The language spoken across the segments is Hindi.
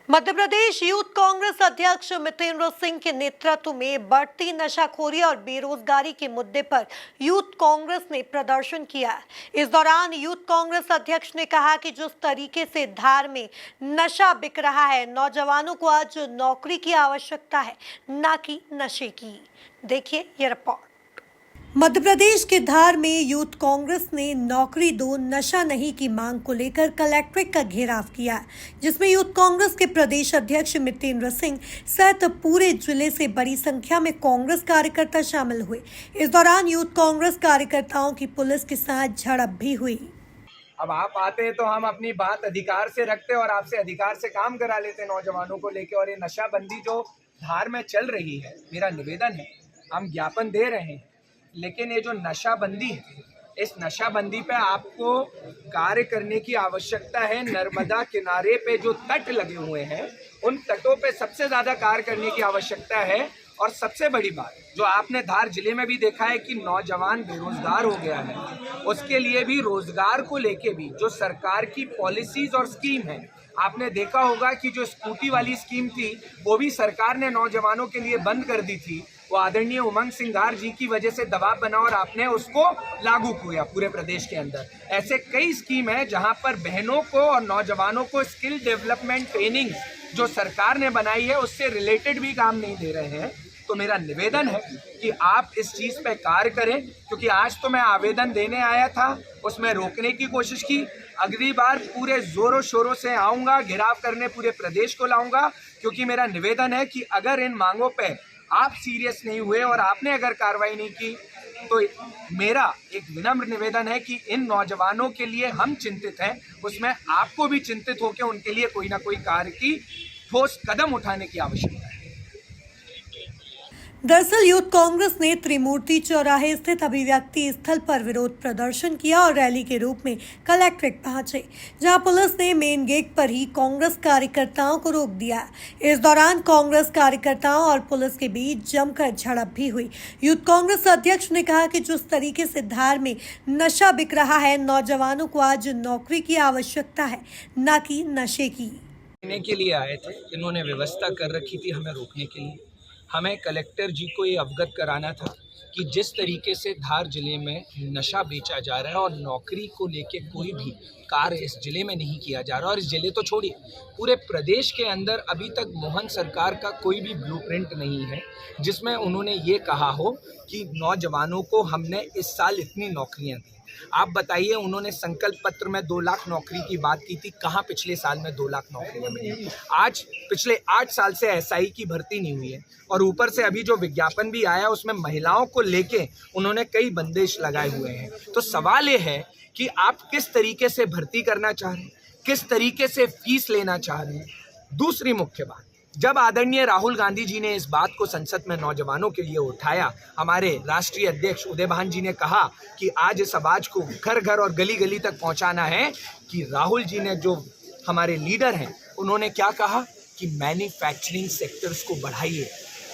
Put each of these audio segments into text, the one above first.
मध्य प्रदेश यूथ कांग्रेस अध्यक्ष मितेंद्र सिंह के नेतृत्व में बढ़ती नशाखोरी और बेरोजगारी के मुद्दे पर यूथ कांग्रेस ने प्रदर्शन किया। इस दौरान यूथ कांग्रेस अध्यक्ष ने कहा कि जिस तरीके से धार में नशा बिक रहा है, नौजवानों को आज नौकरी की आवश्यकता है, न कि नशे की। देखिए ये रिपोर्ट। मध्य प्रदेश के धार में यूथ कांग्रेस ने नौकरी दो नशा नहीं की मांग को लेकर कलेक्ट्रेट का घेराव किया, जिसमें यूथ कांग्रेस के प्रदेश अध्यक्ष मितेंद्र सिंह सहित पूरे जिले से बड़ी संख्या में कांग्रेस कार्यकर्ता शामिल हुए। इस दौरान यूथ कांग्रेस कार्यकर्ताओं की पुलिस के साथ झड़प भी हुई। अब आप आते हैं तो हम अपनी बात अधिकार से रखते और आपसे अधिकार से काम करा लेते नौजवानों को लेके। और ये नशाबंदी जो धार में चल रही है, मेरा निवेदन है, हम ज्ञापन दे रहे हैं, लेकिन ये जो नशाबंदी है, इस नशाबंदी पे आपको कार्य करने की आवश्यकता है। नर्मदा किनारे पे जो तट लगे हुए हैं, उन तटों पे सबसे ज़्यादा कार्य करने की आवश्यकता है। और सबसे बड़ी बात जो आपने धार जिले में भी देखा है कि नौजवान बेरोजगार हो गया है, उसके लिए भी रोजगार को लेके भी जो सरकार की पॉलिसीज और स्कीम है, आपने देखा होगा कि जो स्कूटी वाली स्कीम थी वो भी सरकार ने नौजवानों के लिए बंद कर दी थी। वो आदरणीय उमंग सिंघार जी की वजह से दबाव बना और आपने उसको लागू किया पूरे प्रदेश के अंदर। ऐसे कई स्कीम है जहां पर बहनों को और नौजवानों को स्किल डेवलपमेंट ट्रेनिंग जो सरकार ने बनाई है उससे रिलेटेड भी काम नहीं दे रहे हैं। तो मेरा निवेदन है कि आप इस चीज़ पे कार्य करें, क्योंकि आज तो मैं आवेदन देने आया था, उसमें रोकने की कोशिश की। अगली बार पूरे जोरों शोरों से आऊँगा, घेराव करने पूरे प्रदेश को लाऊंगा, क्योंकि मेरा निवेदन है कि अगर इन मांगों पे आप सीरियस नहीं हुए और आपने अगर कार्रवाई नहीं की, तो मेरा एक विनम्र निवेदन है कि इन नौजवानों के लिए हम चिंतित हैं, उसमें आपको भी चिंतित होकर उनके लिए कोई ना कोई कार्य की ठोस कदम उठाने की आवश्यकता है। दरअसल यूथ कांग्रेस ने त्रिमूर्ति चौराहे स्थित अभिव्यक्ति स्थल पर विरोध प्रदर्शन किया और रैली के रूप में कलेक्ट्रेट पहुंचे, जहां पुलिस ने मेन गेट पर ही कांग्रेस कार्यकर्ताओं को रोक दिया। इस दौरान कांग्रेस कार्यकर्ताओं और पुलिस के बीच जमकर झड़प भी हुई। यूथ कांग्रेस अध्यक्ष ने कहा कि जिस तरीके से धार में नशा बिक रहा है, नौजवानों को आज नौकरी की आवश्यकता है, न कि नशे की। के लिए आए थे, इन्होंने व्यवस्था कर रखी थी हमें रोकने के लिए। हमें कलेक्टर जी को ये अवगत कराना था कि जिस तरीके से धार जिले में नशा बेचा जा रहा है और नौकरी को लेके कोई भी कार्य इस जिले में नहीं किया जा रहा, और इस जिले तो छोड़िए, पूरे प्रदेश के अंदर अभी तक मोहन सरकार का कोई भी ब्लूप्रिंट नहीं है जिसमें उन्होंने ये कहा हो कि नौजवानों को हमने इस साल इतनी नौकरियां दी। आप बताइए, उन्होंने संकल्प पत्र में 2 लाख नौकरी की बात की थी, कहाँ पिछले साल में 2 लाख नौकरियां मिली? आज पिछले 8 साल से एसआई की भर्ती नहीं हुई है, और ऊपर से अभी जो विज्ञापन भी आया उसमें महिलाओं को लेके उन्होंने कई बंदिश लगाए हुए हैं। तो सवाल ये है कि आप किस तरीके से भर्ती करना चाह रहे हैं, किस तरीके से फीस लेना चाह रहे हैं। दूसरी मुख्य बात, जब आदरणीय राहुल गांधी जी ने इस बात को संसद में नौजवानों के लिए उठाया, हमारे राष्ट्रीय अध्यक्ष उदय भान जी ने कहा कि आज इस आवाज को घर घर और गली गली तक पहुंचाना है कि राहुल जी ने, जो हमारे लीडर हैं, उन्होंने क्या कहा कि मैन्युफैक्चरिंग सेक्टर्स को बढ़ाइए,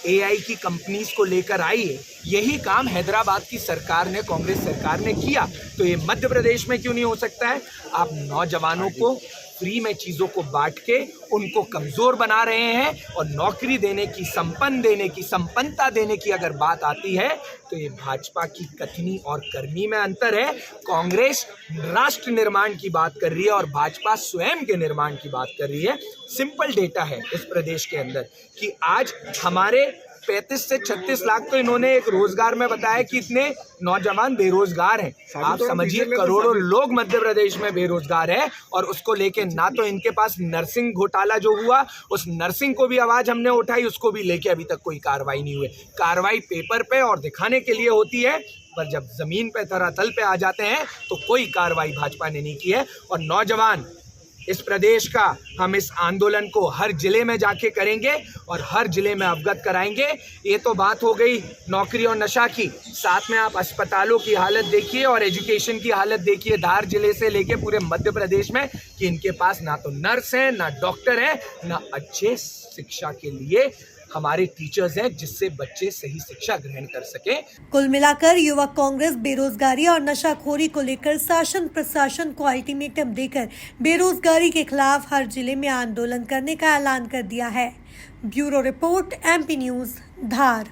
एआई की कंपनीज को लेकर आइए। यही काम हैदराबाद की सरकार ने, कांग्रेस सरकार ने किया, तो ये मध्य प्रदेश में क्यों नहीं हो सकता है? आप नौजवानों को फ्री में चीज़ों को बांट के उनको कमज़ोर बना रहे हैं, और नौकरी देने की, संपन्न देने की, संपन्नता देने की अगर बात आती है तो ये भाजपा की कथनी और करनी में अंतर है। कांग्रेस राष्ट्र निर्माण की बात कर रही है और भाजपा स्वयं के निर्माण की बात कर रही है। सिंपल डेटा है इस प्रदेश के अंदर कि आज हमारे 35 से 36 लाख तो इन्होंने एक रोजगार में बताया कि इतने नौजवान बेरोजगार हैं। आप समझिए, करोड़ों लोग मध्य प्रदेश में बेरोजगार हैं, और उसको लेके ना तो इनके पास नर्सिंग घोटाला जो हुआ, उस नर्सिंग को भी आवाज हमने उठाई, उसको भी लेके अभी तक कोई कार्रवाई नहीं हुई। कार्रवाई पेपर पे और दिखाने के लिए होती है, पर जब जमीन पे, धरातल पे आ जाते हैं तो कोई कार्रवाई भाजपा ने नहीं की है। और नौजवान इस प्रदेश का, हम इस आंदोलन को हर जिले में जाके करेंगे और हर जिले में अवगत कराएंगे। ये तो बात हो गई नौकरी और नशा की, साथ में आप अस्पतालों की हालत देखिए और एजुकेशन की हालत देखिए धार जिले से लेके पूरे मध्य प्रदेश में, कि इनके पास ना तो नर्स है, ना डॉक्टर है, ना अच्छे शिक्षा के लिए हमारे टीचर्स हैं, जिससे बच्चे सही शिक्षा ग्रहण कर सकें। कुल मिलाकर युवक कांग्रेस बेरोजगारी और नशाखोरी को लेकर शासन प्रशासन को अल्टीमेटम देकर बेरोजगारी के खिलाफ हर जिले में आंदोलन करने का ऐलान कर दिया है। ब्यूरो रिपोर्ट, MP न्यूज, धार।